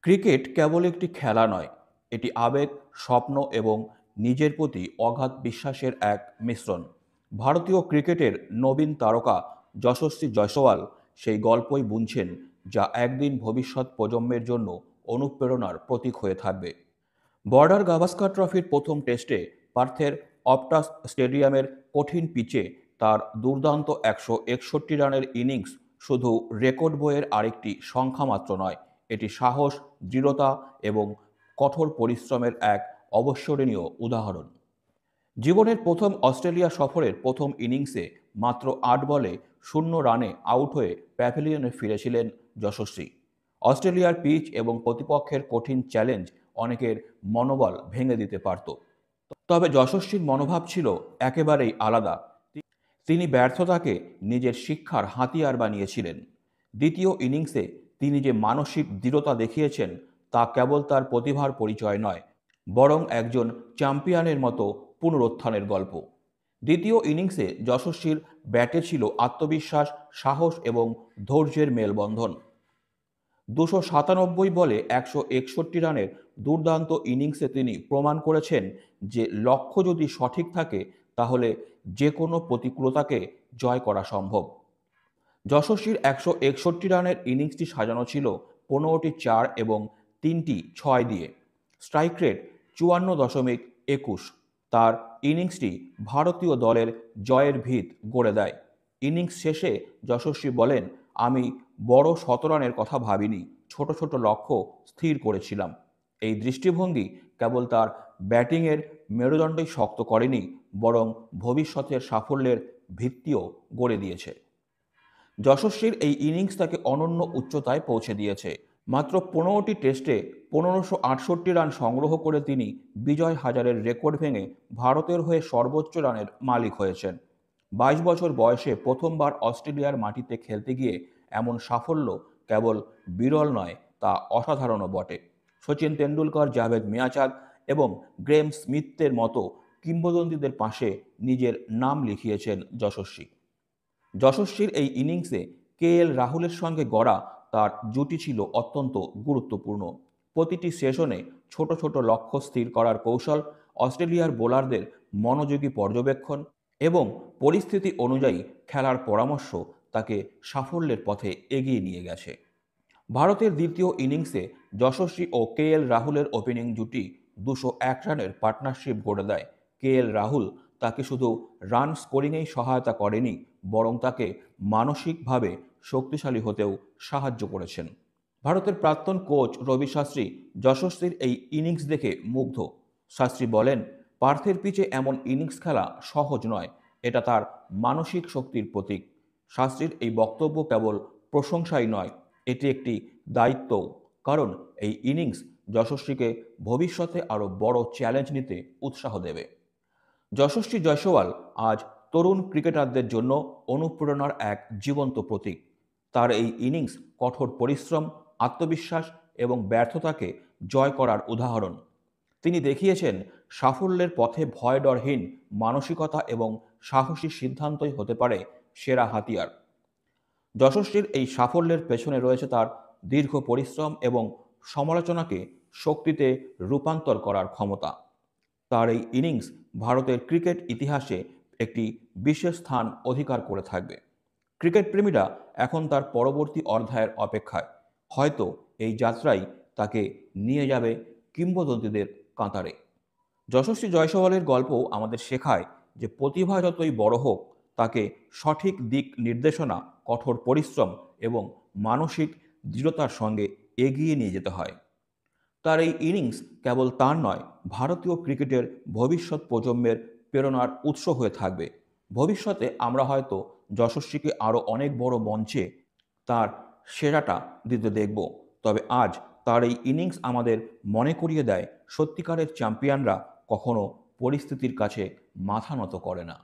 Cricket কেবল একটি খেলা নয়, এটি আবেগ, স্বপ্ন এবং নিজের প্রতি অগাধ বিশ্বাসের এক মিশ্রণ। ভারতীয় ক্রিকেটের নবীন তারকা যশস্বী জয়সওয়াল সেই গল্পই বুনছেন, যা একদিন ভবিষ্যৎ প্রজন্মের জন্য অনুপ্রেরণার প্রতীক হয়ে থাকবে। বর্ডার গাভাস্কার ট্রফির প্রথম টেস্টে পার্থের অপটাস স্টেডিয়ামের কঠিন পিচে তার দুর্দান্ত ১৬১ রানের ইনিংস শুধু রেকর্ড বইয়ের আরেকটি সংখ্যা মাত্র নয়, এটি সাহস, দৃঢ়তা এবং কঠোর পরিশ্রমের এক অবিস্মরণীয় উদাহরণ। জীবনের প্রথম অস্ট্রেলিয়া সফরের প্রথম ইনিংসে মাত্র ৮ বলে ০ রানে আউট হয়ে প্যাভিলিয়নে ফিরেছিলেন যশস্বী। অস্ট্রেলিয়ার পিচ এবং প্রতিপক্ষের কঠিন চ্যালেঞ্জ অনেকের মনোবল ভেঙে দিতে পারত। তবে যশস্বীর মনোভাব ছিল একেবারেই আলাদা। তিনি ব্যর্থতাকে নিজের শিক্ষার হাতিয়ার বানিয়েছিলেন। দ্বিতীয় ইনিংসে তিনি যে মানসিক দৃঢ়তা দেখিয়েছেন, তা কেবল তার প্রতিভার পরিচয় নয়, বরং একজন চ্যাম্পিয়নের মতো পুনরুত্থানের গল্প। দ্বিতীয় ইনিংসে যশস্বীর ব্যাটে ছিল আত্মবিশ্বাস, সাহস এবং ধৈর্যের মেলবন্ধন। ২৯৭ বলে ১৬১ রানের দুর্দান্ত ইনিংসে তিনি প্রমাণ করেছেন যে লক্ষ্য যদি সঠিক থাকে, তাহলে যে কোনো প্রতিকূলতাকে জয় করা সম্ভব। যশস্বীর ১৬১ রানের ইনিংসটি সাজানো ছিল ১৫টি ৪ এবং ৩টি ৬ দিয়ে। Strike rate ৫৪.২১। তার ইনিংসটি ভারতীয় দলের জয়ের ভিত গড়ে দেয়। ইনিংস শেষে যশস্বী বলেন, আমি বড় ১৭ রানের কথা ভাবিনি, ছোট ছোট লক্ষ্য স্থির করেছিলাম। এই দৃষ্টিভঙ্গি কেবল তার ব্যাটিংয়ের মেরুদণ্ডই শক্ত করেনি, বরং ভবিষ্যতের সাফল্যের ভিত্তিও গড়ে দিয়েছে। যশস্বীর এই ইনিংস তাকে অনন্য উচ্চতায় পৌঁছে দিয়েছে। মাত্র ১৫টি টেস্টে ১৫৬৮ রান সংগ্রহ করে তিনি বিজয় হাজারের রেকর্ড ভেঙে ভারতের হয়ে সর্বোচ্চ রানের মালিক হয়েছেন। ২২ বছর বয়সে প্রথমবার অস্ট্রেলিয়ার মাটিতে খেলতে গিয়ে এমন সাফল্য কেবল বিরল নয়, তা অসাধারণও বটে। সচিন তেন্ডুলকর, জাভেদ মিয়াঁচাদ এবং গ্রেম স্মিথের মতো কিংবদন্তিদের পাশে নিজের নাম লিখিয়েছেন যশস্বী। যশস্বীর এই ইনিংসে রাহুলের সঙ্গে গড়া তার জুটি ছিল অত্যন্ত গুরুত্বপূর্ণ। প্রতিটি সেশনে ছোট ছোট লক্ষ্য স্থির করার কৌশল, অস্ট্রেলিয়ার বোলারদের মনোযোগী পর্যবেক্ষণ এবং পরিস্থিতি অনুযায়ী খেলার পরামর্শ তাকে সাফল্যের পথে এগিয়ে নিয়ে গেছে। ভারতের দ্বিতীয় ইনিংসে যশস্বী ও রাহুলের ওপেনিং জুটি ২০১ রানের পার্টনারশিপ গড়ে দেয়। রাহুল তাকে শুধু রান স্কোরিংয়েই সহায়তা করেনি, বরং তাকে মানসিকভাবে শক্তিশালী হতেও সাহায্য করেছেন। ভারতের প্রাক্তন কোচ রবি শাস্ত্রী যশস্বীর এই ইনিংস দেখে মুগ্ধ। শাস্ত্রী বলেন, পার্থের পিচে এমন ইনিংস খেলা সহজ নয়, এটা তার মানসিক শক্তির প্রতীক। শাস্ত্রীর এই বক্তব্য কেবল প্রশংসাই নয়, এটি একটি দায়িত্বও, কারণ এই ইনিংস যশস্বীকে ভবিষ্যতে আরও বড় চ্যালেঞ্জ নিতে উৎসাহ দেবে। যশস্বী জয়সওয়াল আজ তরুণ ক্রিকেটারদের জন্য অনুপ্রেরণার এক জীবন্ত প্রতীক। তার এই ইনিংস কঠোর পরিশ্রম, আত্মবিশ্বাস এবং ব্যর্থতাকে জয় করার উদাহরণ। তিনি দেখিয়েছেন, সাফল্যের পথে ভয় ডরহীন মানসিকতা এবং সাহসী সিদ্ধান্তই হতে পারে সেরা হাতিয়ার। যশস্বীর এই সাফল্যের পেছনে রয়েছে তার দীর্ঘ পরিশ্রম এবং সমালোচনাকে শক্তিতে রূপান্তর করার ক্ষমতা। তার এই ইনিংস ভারতের ক্রিকেট ইতিহাসে একটি বিশেষ স্থান অধিকার করে থাকবে। ক্রিকেট প্রেমীরা এখন তার পরবর্তী অধ্যায়ের অপেক্ষায়। হয়তো এই যাত্রাই তাকে নিয়ে যাবে কিংবদন্তিদের কাঁতারে। যশস্বী জয়সওয়ালের গল্প আমাদের শেখায় যে প্রতিভা যতই বড় হোক, তাকে সঠিক দিক নির্দেশনা, কঠোর পরিশ্রম এবং মানসিক দৃঢ়তার সঙ্গে এগিয়ে নিয়ে যেতে হয়। তার এই ইনিংস কেবল তার নয়, ভারতীয় ক্রিকেটের ভবিষ্যৎ প্রজন্মের প্রেরণার উৎস হয়ে থাকবে। ভবিষ্যতে আমরা হয়তো যশস্বীকে আরও অনেক বড় মঞ্চে তার সেরাটা দিতে দেখব। তবে আজ তার এই ইনিংস আমাদের মনে করিয়ে দেয়, সত্যিকারের চ্যাম্পিয়নরা কখনো পরিস্থিতির কাছে মাথা নত করে না।